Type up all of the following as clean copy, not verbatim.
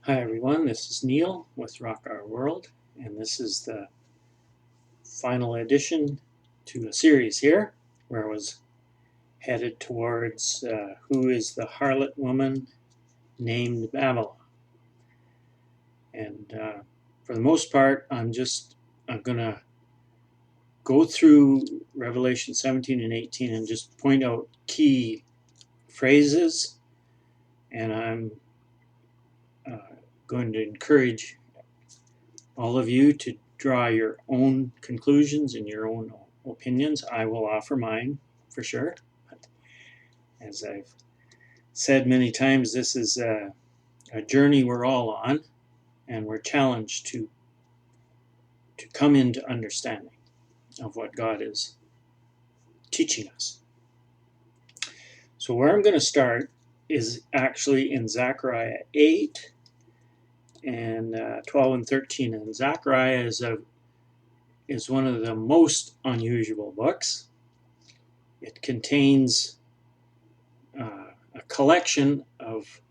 Hi everyone, this is Neil with Rock Our World, and this is the final addition to a series here where I was headed towards who is the harlot woman named Babylon. And for the most part, I'm going to go through Revelation 17 and 18 and just point out key phrases, and I'm going to encourage all of you to draw your own conclusions and your own opinions. I will offer mine for sure. But as I've said many times, this is a journey we're all on, and we're challenged to come into understanding of what God is teaching us. So where I'm going to start is actually in Zechariah 8 and 12 and 13. And Zechariah is one of the most unusual books. It contains a collection of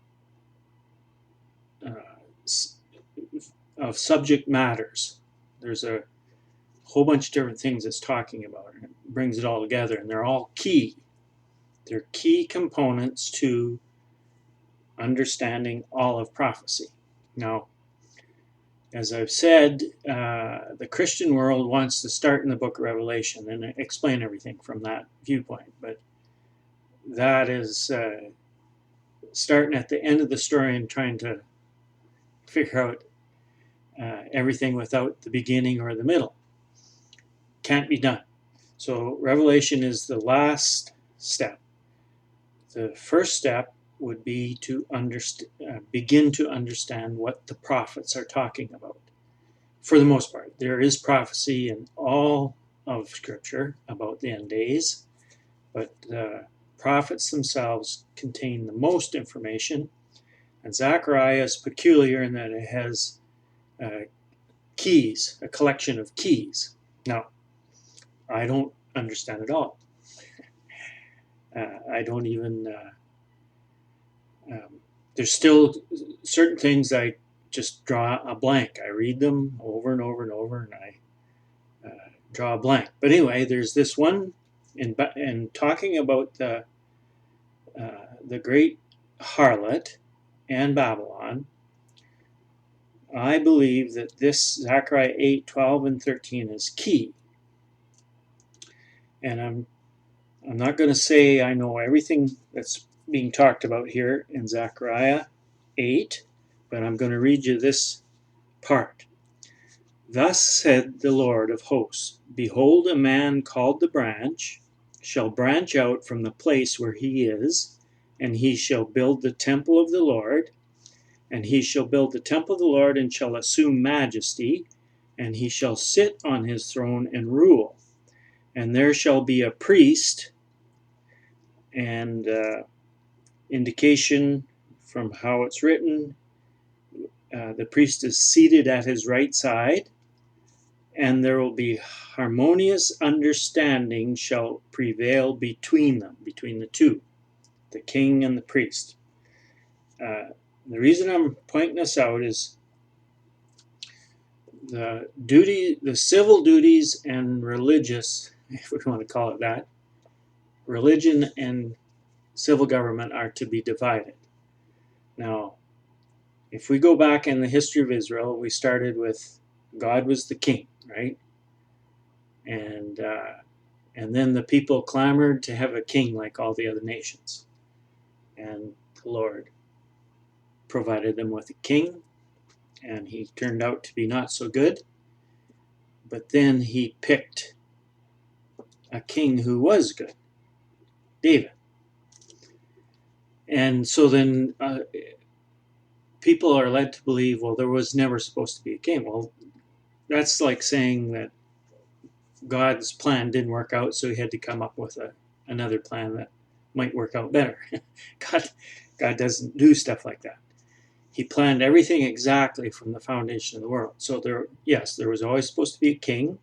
subject matters. There's a whole bunch of different things it's talking about, and it brings it all together, and they're all key. They're key components to understanding all of prophecy. Now, as I've said, the Christian world wants to start in the book of Revelation and explain everything from that viewpoint, but that is starting at the end of the story and trying to figure out everything without the beginning or the middle. Can't be done. So Revelation is the last step. The first step would be to begin to understand what the prophets are talking about. For the most part, there is prophecy in all of Scripture about the end days, but the prophets themselves contain the most information, and Zechariah is peculiar in that it has keys, a collection of keys. Now, I don't understand it all. I don't even, there's still certain things I just draw a blank. I read them over and over and over, and I draw a blank. But anyway, there's this one in talking about the great harlot and Babylon. I believe that this Zechariah 8, 12, and 13 is key. And I'm not going to say I know everything that's being talked about here in Zechariah 8, but I'm going to read you this part. Thus said the Lord of hosts, behold, a man called the branch shall branch out from the place where he is, and he shall build the temple of the Lord, and he shall build the temple of the Lord, and shall assume majesty, and he shall sit on his throne and rule. And there shall be a priest, and indication from how it's written, the priest is seated at his right side, and there will be harmonious understanding shall prevail between them, between the two, the king and the priest. The reason I'm pointing this out is the civil duties and religious, if we want to call it that, religion and civil government are to be divided. Now, if we go back in the history of Israel, we started with God was the king, right? And then the people clamored to have a king like all the other nations. And the Lord provided them with a king, and he turned out to be not so good. But then he picked a king who was good, David. And so then people are led to believe, well, there was never supposed to be a king. Well, that's like saying that God's plan didn't work out, so he had to come up with another plan that might work out better. God doesn't do stuff like that. He planned everything exactly from the foundation of the world. So there was always supposed to be a king,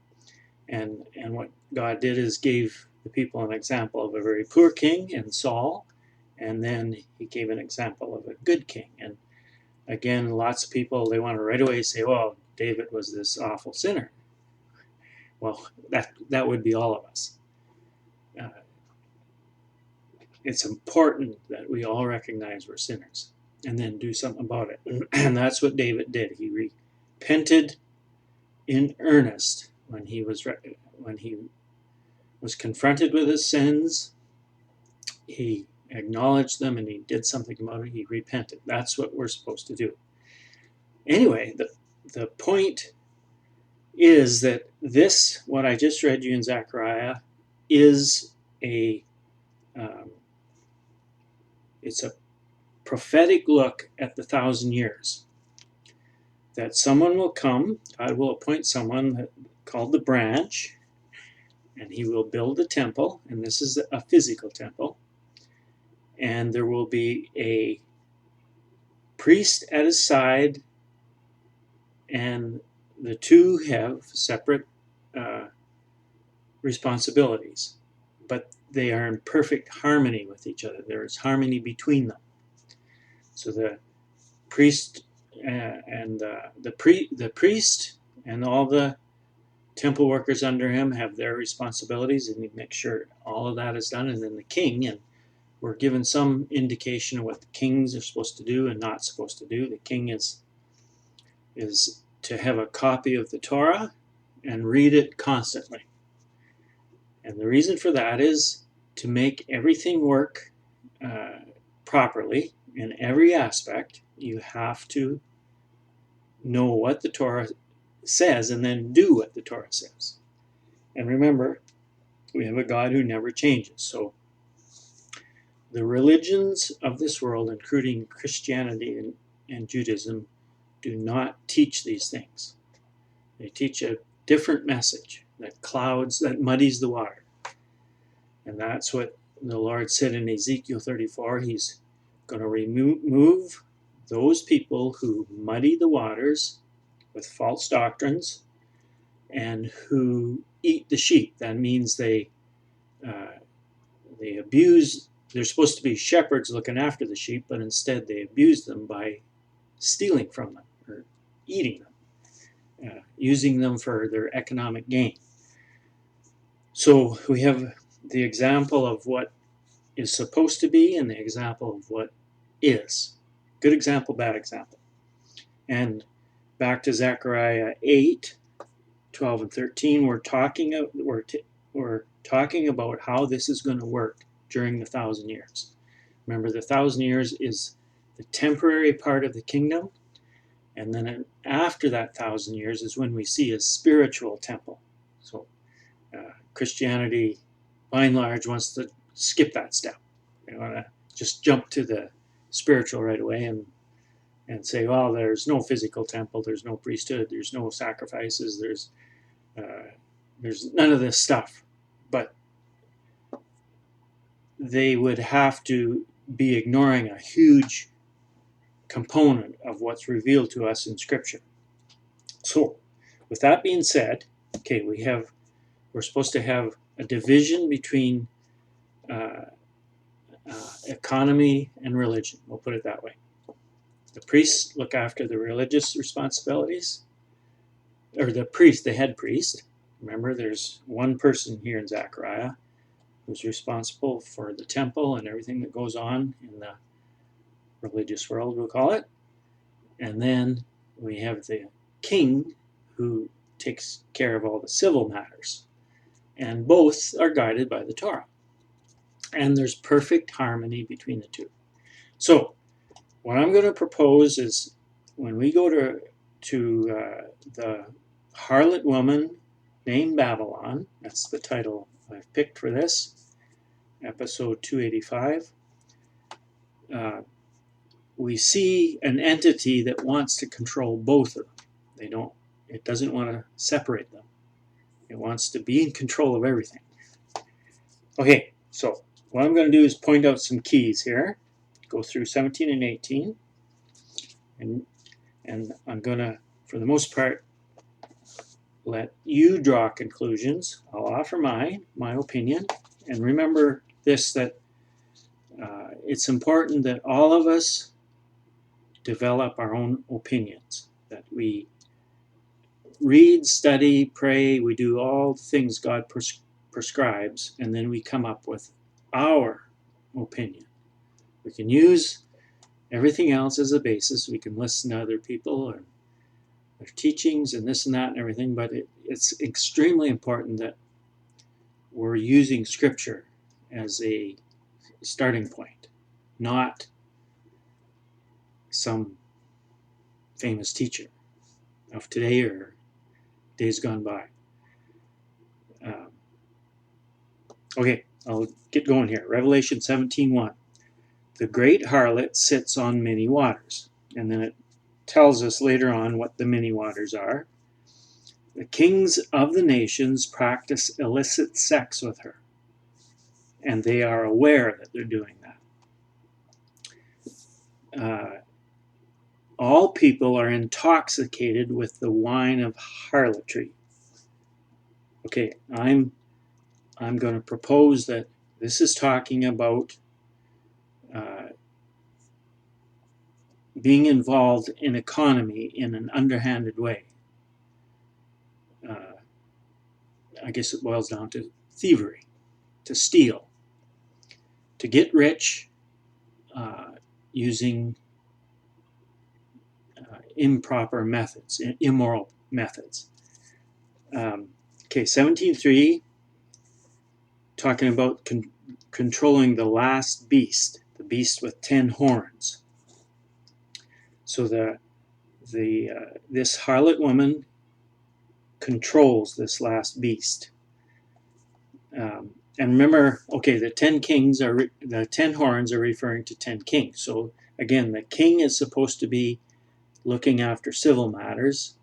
and what God did is gave the people an example of a very poor king in Saul, and then he gave an example of a good king. And Again, lots of people, they want to right away say, well, David was this awful sinner. Well, that would be all of us. It's important that we all recognize we're sinners and then do something about it. And that's what David did. He repented in earnest when he was confronted with his sins. He acknowledged them and he did something about it. He repented. That's what we're supposed to do. Anyway, the point is that this, what I just read you in Zechariah, is it's a prophetic look at the 1,000 years. That someone will come, God will appoint someone called the branch, and he will build a temple, and this is a physical temple, and there will be a priest at his side, and the two have separate responsibilities, but they are in perfect harmony with each other. There is harmony between them. So the priest the priest and all the temple workers under him have their responsibilities, and he makes sure all of that is done. And then the king, and we're given some indication of what the kings are supposed to do and not supposed to do. The king is to have a copy of the Torah and read it constantly. And the reason for that is to make everything work properly in every aspect. You have to know what the Torah says and then do what the Torah says. And remember, we have a God who never changes. So the religions of this world, including Christianity and Judaism, do not teach these things. They teach a different message that muddies the water. And that's what the Lord said in Ezekiel 34. He's going to remove those people who muddy the waters with false doctrines and who eat the sheep. That means they abuse. They're supposed to be shepherds looking after the sheep, but instead they abuse them by stealing from them or eating them, using them for their economic gain. So we have the example of what is supposed to be and the example of what is. Good example, bad example. And back to Zechariah 8, 12 and 13, we're talking about how this is going to work during the 1,000 years. Remember, the 1,000 years is the temporary part of the kingdom, and then after that 1,000 years is when we see a spiritual temple. So Christianity, by and large, wants to skip that step. They want to just jump to the spiritual right away and say, well, there's no physical temple, there's no priesthood, there's no sacrifices, there's none of this stuff. But they would have to be ignoring a huge component of what's revealed to us in Scripture. So, with that being said, okay, we're supposed to have a division between economy and religion. We'll put it that way. The priests look after the religious responsibilities, or the head priest. Remember, there's one person here in Zechariah who's responsible for the temple and everything that goes on in the religious world, we'll call it. And then we have the king who takes care of all the civil matters. And both are guided by the Torah. And there's perfect harmony between the two. So, what I'm going to propose is when we go to the harlot woman named Babylon, that's the title I've picked for this, episode 285, we see an entity that wants to control both of them. It doesn't want to separate them. It wants to be in control of everything. Okay, so what I'm going to do is point out some keys here. Go through 17 and 18. And I'm going to, for the most part, let you draw conclusions. I'll offer my opinion. And remember this, that it's important that all of us develop our own opinions, that we read, study, pray, we do all the things God prescribes, and then we come up with our opinion. We can use everything else as a basis. We can listen to other people or their teachings and this and that and everything, but it's extremely important that we're using Scripture as a starting point, not some famous teacher of today or days gone by. Okay, I'll get going here. Revelation 17:1. The great harlot sits on many waters. And then it tells us later on what the many waters are. The kings of the nations practice illicit sex with her, and they are aware that they're doing that. All people are intoxicated with the wine of harlotry. Okay, I'm going to propose that this is talking about being involved in economy in an underhanded way. I guess it boils down to thievery, to steal, to get rich using improper methods, immoral methods. Okay, 17:3, talking about controlling the last beast, the beast with 10 horns. So this harlot woman controls this last beast. And remember, okay, the 10 kings the 10 horns are referring to 10 kings. So again, the king is supposed to be looking after civil matters.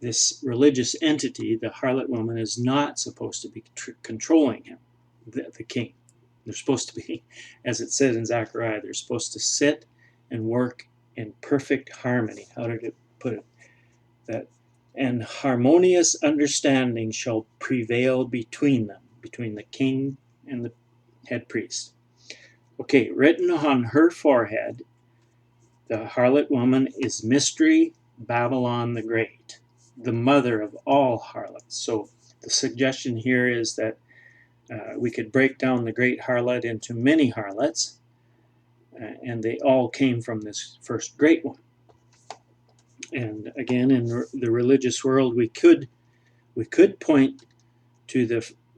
This religious entity, the harlot woman, is not supposed to be controlling him, the king. They're supposed to be, as it said in Zechariah, they're supposed to sit and work in perfect harmony. How did it put it? That, and harmonious understanding shall prevail between them, between the king and the head priest. Okay, written on her forehead, the harlot woman is Mystery Babylon the Great, the mother of all harlots. So the suggestion here is that we could break down the great harlot into many harlots, and they all came from this first great one. And again, in the religious world, we could point to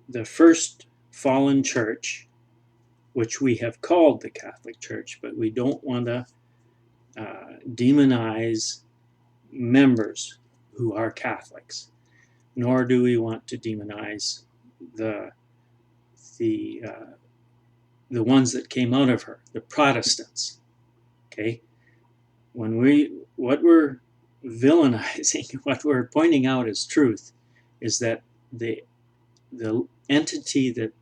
the first fallen church, which we have called the Catholic Church, but we don't want to demonize members who are Catholics, nor do we want to demonize the ones that came out of her, the Protestants. Okay, what we're villainizing, what we're pointing out as truth, is that the entity that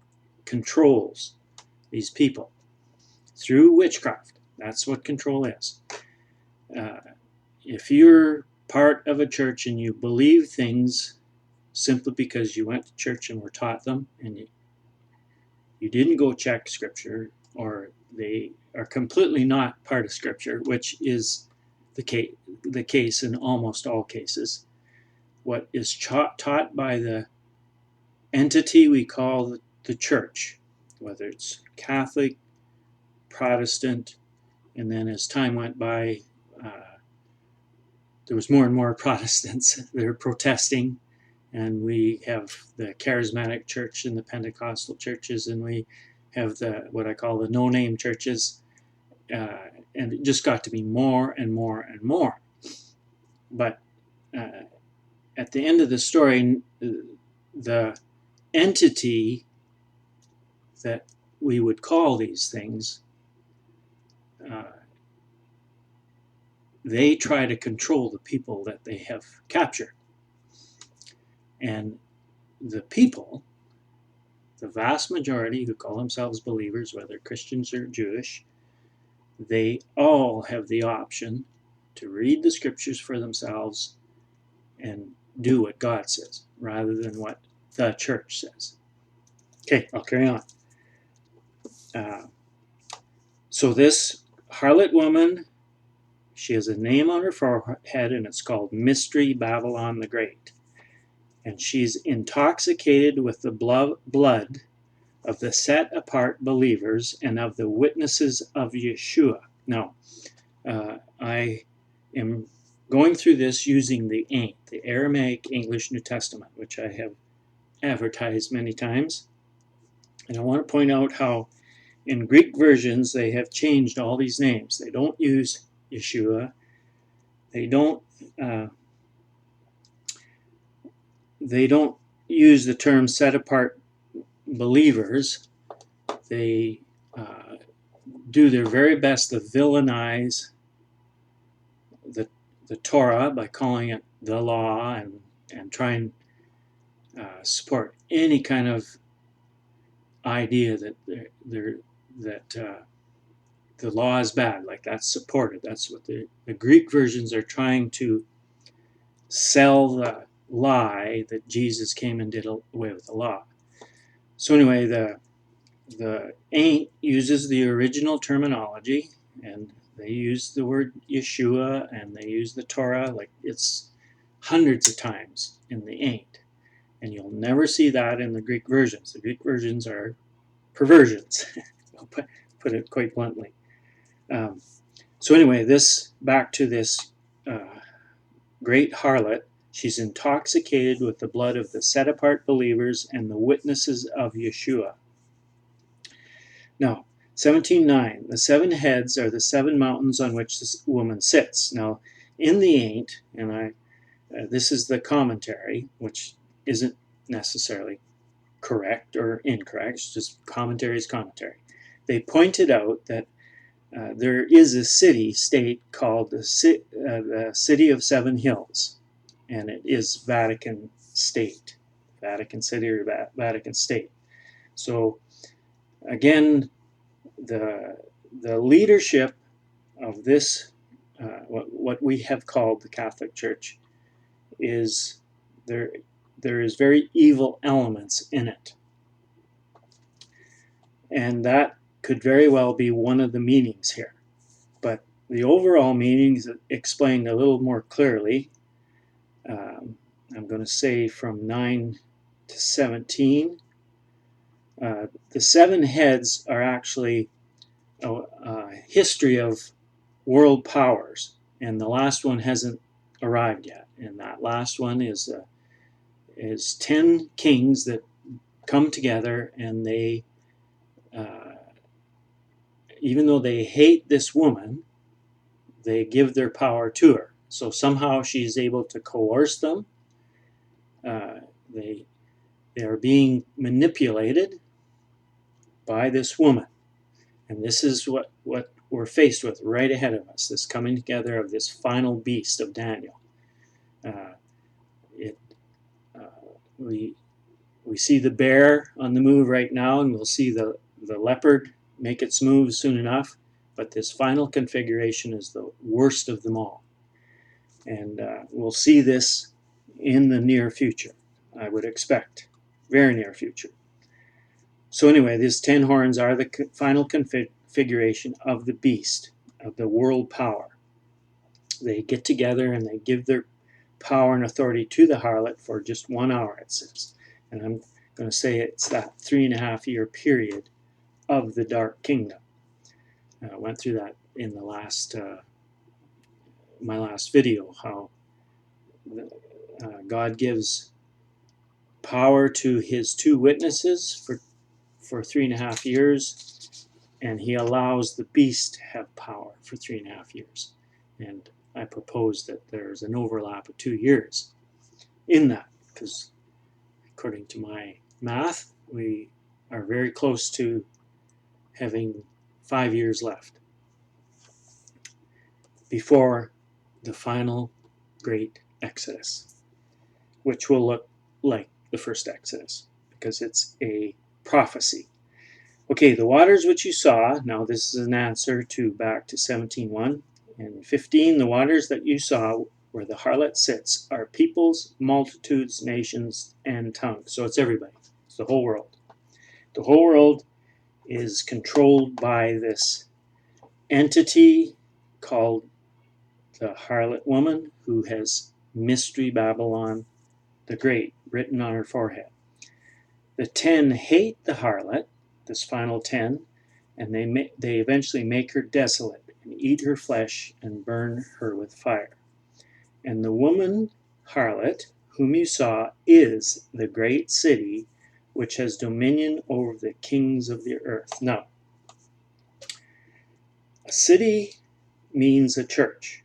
controls these people through witchcraft, that's what control is. If you're part of a church and you believe things simply because you went to church and were taught them, and you didn't go check Scripture, or they are completely not part of Scripture, which is the case in almost all cases. What is taught by the entity we call the church, whether it's Catholic, Protestant, and then as time went by, there was more and more Protestants that are protesting, and we have the charismatic church and the Pentecostal churches, and we have what I call the no-name churches, and it just got to be more and more and more. But at the end of the story, the entity that we would call these things, they try to control the people that they have captured. And the people, the vast majority who call themselves believers, whether Christians or Jewish, they all have the option to read the Scriptures for themselves and do what God says, rather than what the church says. Okay, I'll carry on. So this harlot woman She has a name on her forehead, and it's called Mystery Babylon the Great. And she's intoxicated with the blood of the set-apart believers and of the witnesses of Yeshua. Now, I am going through this using the AENT, the Aramaic English New Testament, which I have advertised many times. And I want to point out how in Greek versions they have changed all these names. They don't use Yeshua. They don't use the term set-apart believers. They do their very best to villainize the Torah by calling it the law and try and support any kind of idea that the law is bad, like that's supported. That's what the Greek versions are trying to sell, the lie that Jesus came and did away with the law. So anyway, the AENT uses the original terminology, and they use the word Yeshua, and they use the Torah, like it's hundreds of times in the AENT. And you'll never see that in the Greek versions. The Greek versions are perversions, I'll put it quite bluntly. So anyway, back to this great harlot. She's intoxicated with the blood of the set-apart believers and the witnesses of Yeshua. Now, 17:9, the 7 heads are the 7 mountains on which this woman sits. Now, in the AENT, and this is the commentary, which isn't necessarily correct or incorrect, it's just commentary is commentary. They pointed out that there is a city-state called the City of 7 Hills, and it is Vatican State, Vatican City or Vatican State. So again, the leadership of this, what we have called the Catholic Church, is there is very evil elements in it. And that could very well be one of the meanings here. But the overall meaning is explained a little more clearly. I'm going to say from 9 to 17. The 7 heads are actually a history of world powers, and the last one hasn't arrived yet. And that last one is 10 kings that come together, and they, even though they hate this woman, they give their power to her. So somehow she's able to coerce them. They are being manipulated by this woman. And this is what we're faced with right ahead of us, this coming together of this final beast of Daniel. We see the bear on the move right now, and we'll see the leopard make its move soon enough. But this final configuration is the worst of them all. And we'll see this in the near future, I would expect. Very near future. So anyway, these 10 horns are the final configuration of the beast, of the world power. They get together and they give their power and authority to the harlot for just 1 hour, it says. And I'm going to say it's that 3.5-year period of the Dark Kingdom. I went through that in the last, my last video, how God gives power to his 2 witnesses for 3.5 years, and he allows the beast to have power for 3.5 years. And I propose that there's an overlap of 2 years in that, because according to my math, we are very close to having 5 years left before the final great Exodus, which will look like the first Exodus, because it's a prophecy. Okay, the waters which you saw, now this is an answer back to 17:1 and 15. The waters that you saw where the harlot sits are peoples, multitudes, nations, and tongues. So it's everybody. It's the whole world. The whole world is controlled by this entity called the harlot woman who has Mystery Babylon the Great written on her forehead. The 10 hate the harlot, this final 10, and they eventually make her desolate and eat her flesh and burn her with fire. And the woman harlot whom you saw is the great city which has dominion over the kings of the earth. Now, a city means a church.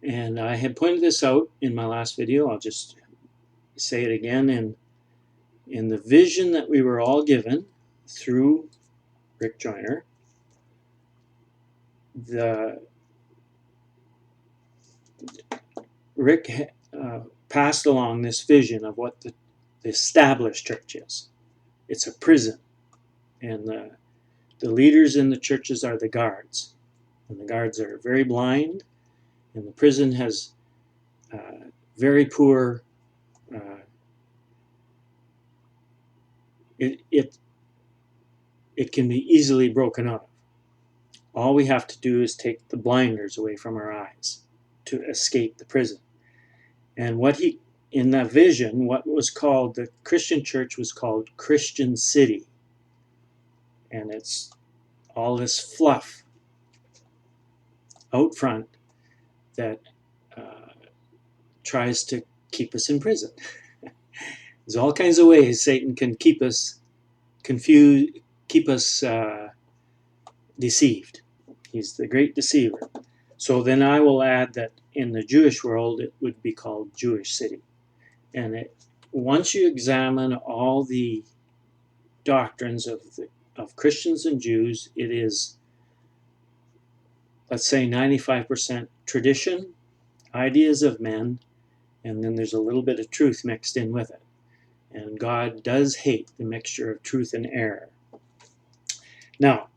And I had pointed this out in my last video. I'll just say it again. In the vision that we were all given through Rick Joyner, Rick passed along this vision of what the established church is. It's a prison, and the leaders in the churches are the guards, and the guards are very blind, and the prison has very poor. It can be easily broken up. All we have to do is take the blinders away from our eyes to escape the prison. And in that vision, what was called the Christian church was called Christian City. And it's all this fluff out front that tries to keep us in prison. There's all kinds of ways Satan can keep us confused, keep us deceived. He's the great deceiver. So then I will add that in the Jewish world, it would be called Jewish City. And once you examine all the doctrines of Christians and Jews, it is, let's say, 95% tradition, ideas of men, and then there's a little bit of truth mixed in with it. And God does hate the mixture of truth and error. Now,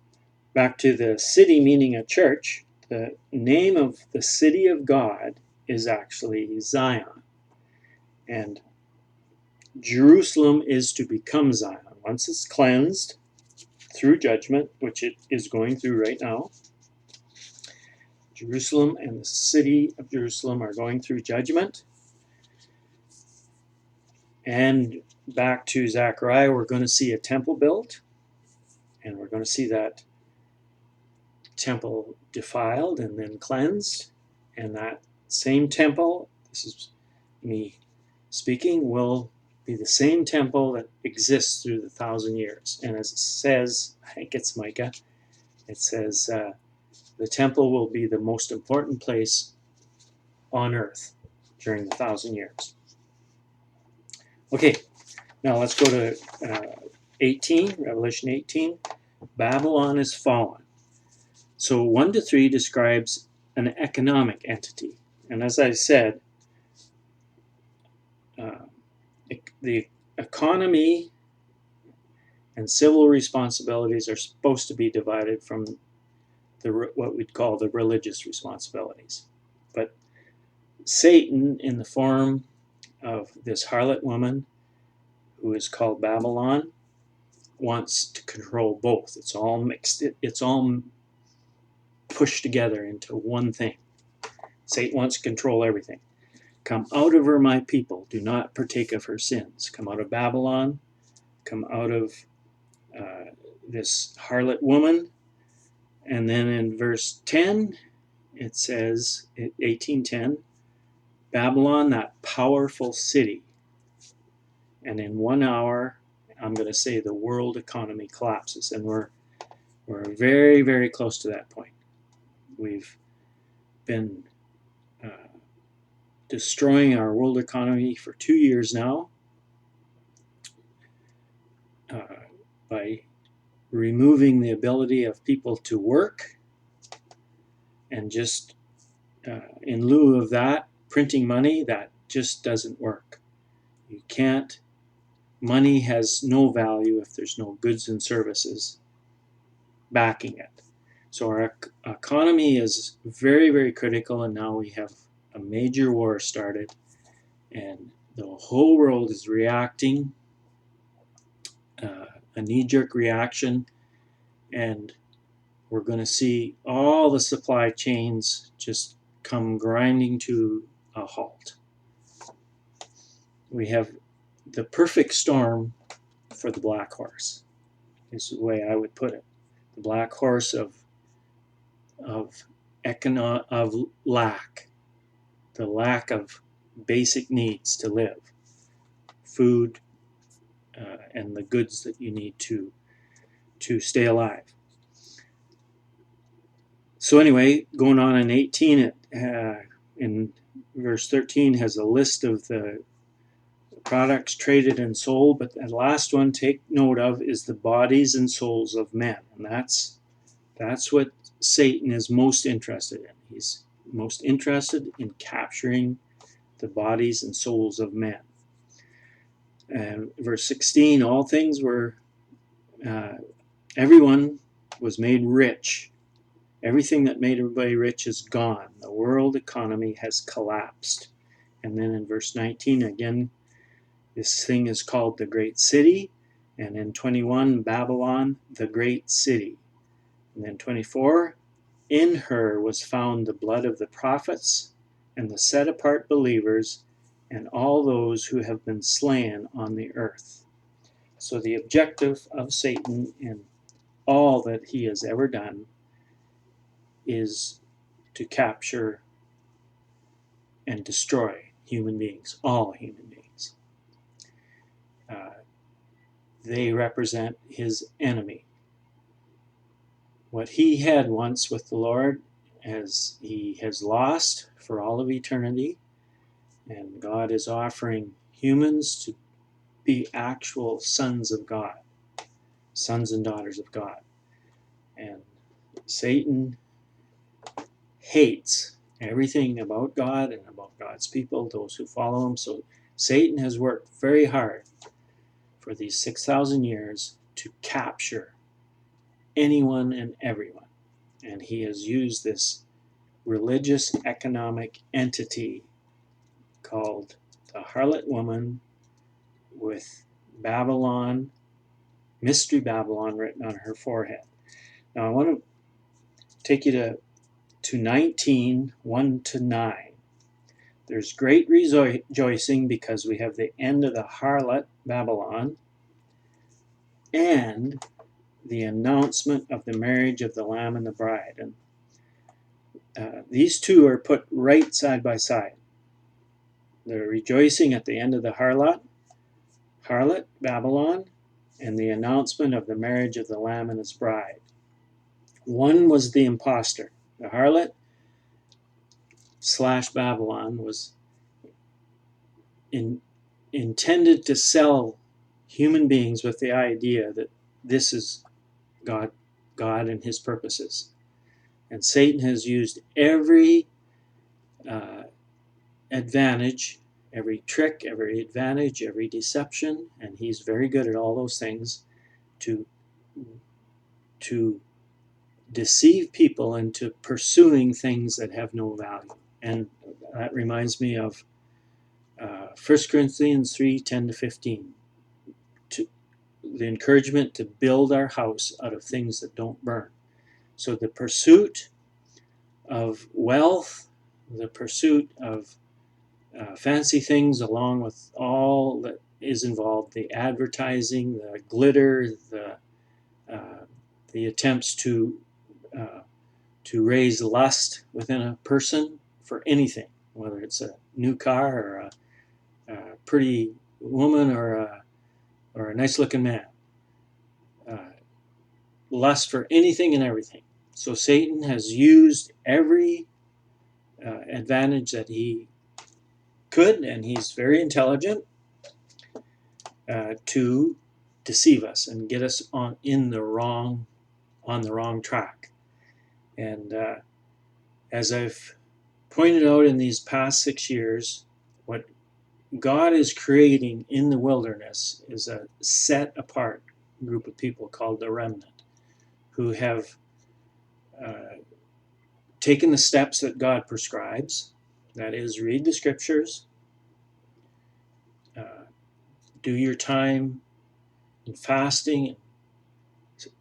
back to the city meaning a church, the name of the city of God is actually Zion. And Jerusalem is to become Zion. Once it's cleansed through judgment, which it is going through right now, Jerusalem and the city of Jerusalem are going through judgment. And back to Zechariah, we're going to see a temple built, and we're going to see that temple defiled and then cleansed. And that same temple, this is me speaking, will be the same temple that exists through the 1,000 years. And as it says, I think it's Micah, it says the temple will be the most important place on earth during the 1,000 years. Okay, now let's go to 18, Revelation 18. Babylon is fallen. So 1 to 3 describes an economic entity. And as I said, the economy and civil responsibilities are supposed to be divided from what we'd call the religious responsibilities. But Satan, in the form of this harlot woman who is called Babylon, wants to control both. It's all mixed. It's all pushed together into one thing. Satan wants to control everything. Come out of her, my people. Do not partake of her sins. Come out of Babylon. Come out of this harlot woman. And then in verse 10, it says, 18:10, Babylon, that powerful city. And in 1 hour, I'm going to say the world economy collapses. And we're very, very close to that point. We've been destroying our world economy for 2 years now by removing the ability of people to work, and just in lieu of that, printing money. That just doesn't work. You can't. Money has no value if there's no goods and services backing it. So our economy is very, very critical, and now we have a major war started, and the whole world is reacting, a knee-jerk reaction, and we're going to see all the supply chains just come grinding to a halt. We have the perfect storm for the black horse, is the way I would put it. The black horse of lack, the lack of basic needs to live, food, and the goods that you need to stay alive. So anyway, going on in 18, in verse 13 has a list of the products traded and sold, but the last one take note of is the bodies and souls of men, and that's what Satan is most interested in. He's most interested in capturing the bodies and souls of men. And verse 16, all things were, everyone was made rich. Everything that made everybody rich is gone. The world economy has collapsed. And then in verse 19, again, this thing is called the great city. And in 21, Babylon, the great city. And then 24, in her was found the blood of the prophets and the set apart believers and all those who have been slain on the earth. So the objective of Satan in all that he has ever done is to capture and destroy human beings, all human beings. They represent his enemy. What he had once with the Lord, as he has lost for all of eternity, and God is offering humans to be actual sons of God, sons and daughters of God. And Satan hates everything about God and about God's people, those who follow him. So Satan has worked very hard for these 6,000 years to capture anyone and everyone. And he has used this religious economic entity called the Harlot woman with Babylon, Mystery Babylon written on her forehead. Now I want to take you to 19, 1 to 9. There's great rejoicing because we have the end of the harlot, Babylon, and the announcement of the marriage of the Lamb and the bride. And these two are put right side by side. The rejoicing at the end of the harlot, Babylon, and the announcement of the marriage of the Lamb and his bride. One was the imposter. The harlot / Babylon was intended to sell human beings with the idea that this is God and his purposes. And Satan has used every advantage, every trick, every advantage, every deception, and he's very good at all those things to deceive people into pursuing things that have no value. And that reminds me of 1 Corinthians 3, 10 to 15. The encouragement to build our house out of things that don't burn. So the pursuit of wealth, the pursuit of fancy things, along with all that is involved, the advertising, the glitter, the attempts to raise lust within a person for anything, whether it's a new car or a pretty woman or a nice-looking man. Lust for anything and everything. So Satan has used every advantage that he could, and he's very intelligent, to deceive us and get us on the wrong track. And as I've pointed out in these past 6 years, what God is creating in the wilderness is a set apart group of people called the remnant, who have taken the steps that God prescribes. That is, read the scriptures, do your time in fasting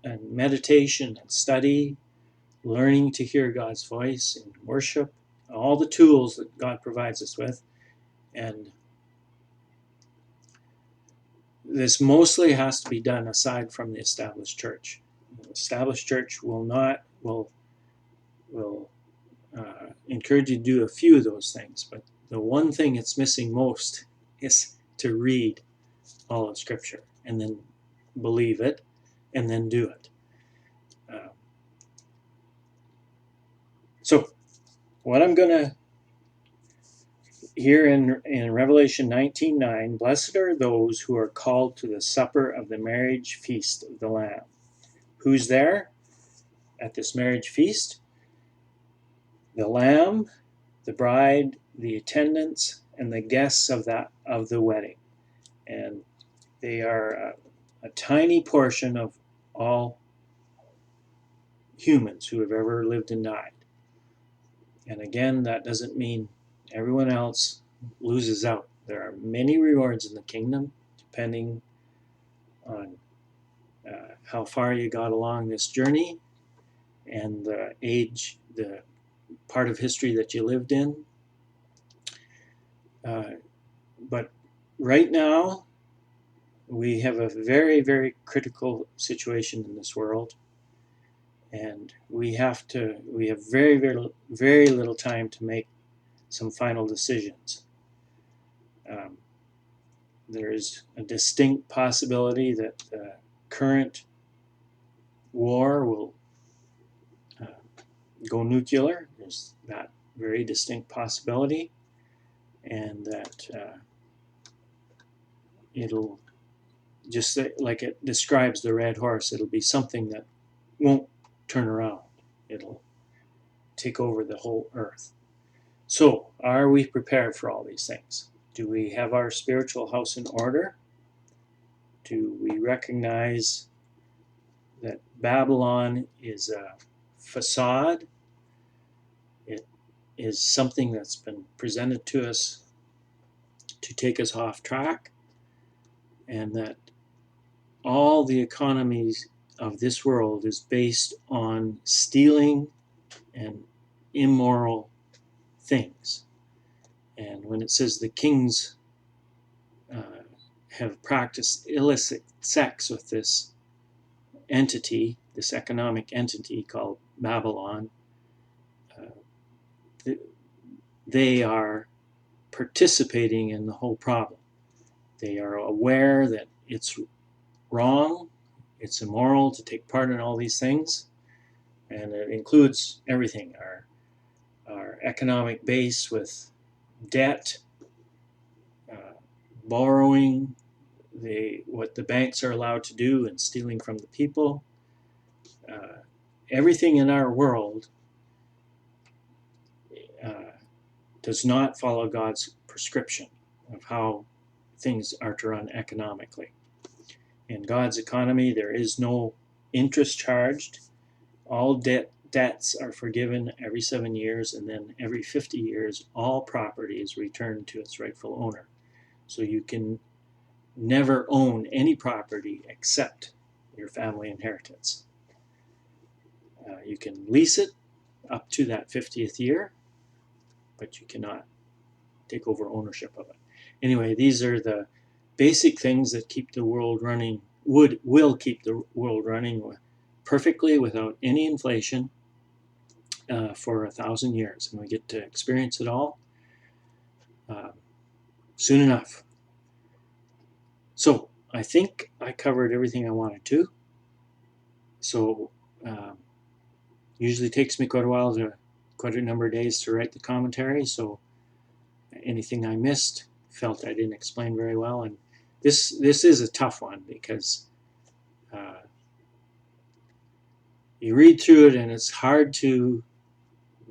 and meditation and study, learning to hear God's voice in worship, all the tools that God provides us with. And this mostly has to be done aside from the established church. The established church will encourage you to do a few of those things, but the one thing it's missing most is to read all of Scripture and then believe it and then do it. So what I'm going to here in Revelation 19:9, blessed are those who are called to the supper of the marriage feast of the Lamb. Who's there at this marriage feast? The Lamb, the bride, the attendants, and the guests of the wedding. And they are a tiny portion of all humans who have ever lived and died. And again, that doesn't mean everyone else loses out. There are many rewards in the kingdom, depending on how far you got along this journey and the age, the part of history that you lived in. But right now, we have a very, very critical situation in this world, and we have very, very, very little time to make some final decisions. There is a distinct possibility that the current war will go nuclear. There's that very distinct possibility, and that it'll, just like it describes the red horse, it'll be something that won't turn around. It'll take over the whole earth. So, are we prepared for all these things? Do we have our spiritual house in order? Do we recognize that Babylon is a facade? It is something that's been presented to us to take us off track, and that all the economies of this world is based on stealing and immoral things. And when it says the kings have practiced illicit sex with this entity, this economic entity called Babylon, they are participating in the whole problem. They are aware that it's wrong, it's immoral to take part in all these things, and it includes everything, our economic base with debt, borrowing, what the banks are allowed to do, and stealing from the people. Everything in our world does not follow God's prescription of how things are to run economically. In God's economy, there is no interest charged. All debts are forgiven every 7 years, and then every 50 years, all property is returned to its rightful owner. So you can never own any property except your family inheritance. You can lease it up to that 50th year, but you cannot take over ownership of it. Anyway, these are the basic things that keep the world running, will keep the world running perfectly without any inflation for 1,000 years. And we get to experience it all soon enough. So I think I covered everything I wanted to. So usually takes me quite a number of days to write the commentary. So anything I missed, felt I didn't explain very well. And this is a tough one, because you read through it and it's hard to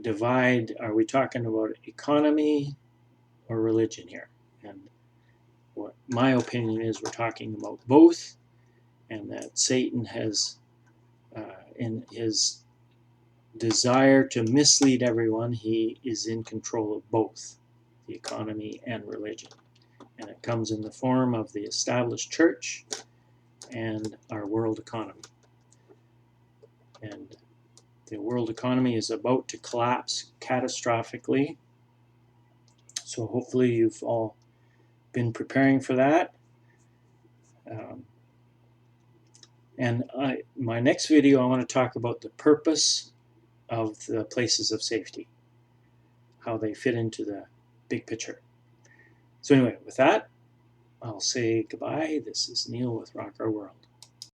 divide, are we talking about economy or religion here? And what my opinion is, we're talking about both, and that Satan has, in his desire to mislead everyone, he is in control of both the economy and religion. And it comes in the form of the established church and our world economy. And The world economy is about to collapse catastrophically. So hopefully you've all been preparing for that. My next video, I want to talk about the purpose of the places of safety, how they fit into the big picture. So anyway, with that, I'll say goodbye. This is Neil with Rock Our World.